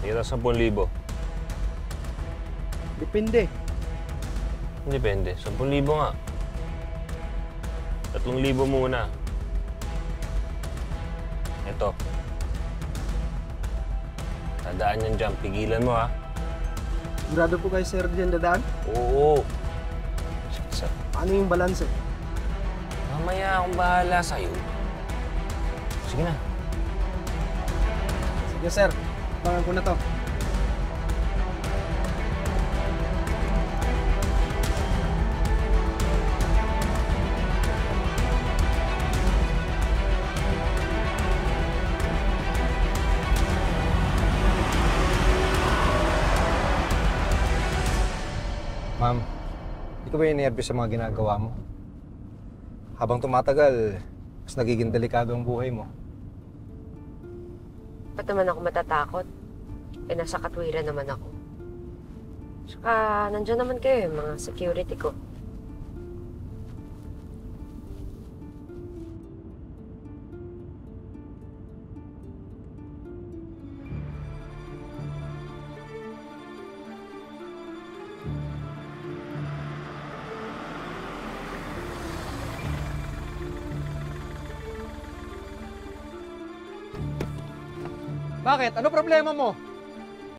Tira 10,000. Depende. Depende. 10,000 nga. 3,000 muna. Ito. Dadaan yan dyan. Pigilan mo, ha? Sigurado po kayo, sir, diyan dadaan? Oo. Sige, sir. Ano yung balance eh? Mamaya akong bahala sa'yo. Sige na. Sige, sir. Bangan ko na to. Ma'am, di ka ba inervyos sa mga ginagawa mo? Habang tumatagal, mas nagiging delikado ang buhay mo. Ba't naman ako matatakot? Eh, nasa katwiran naman ako. Tsaka, nandyan naman kayo, mga security ko. Bakit? Ano problema mo?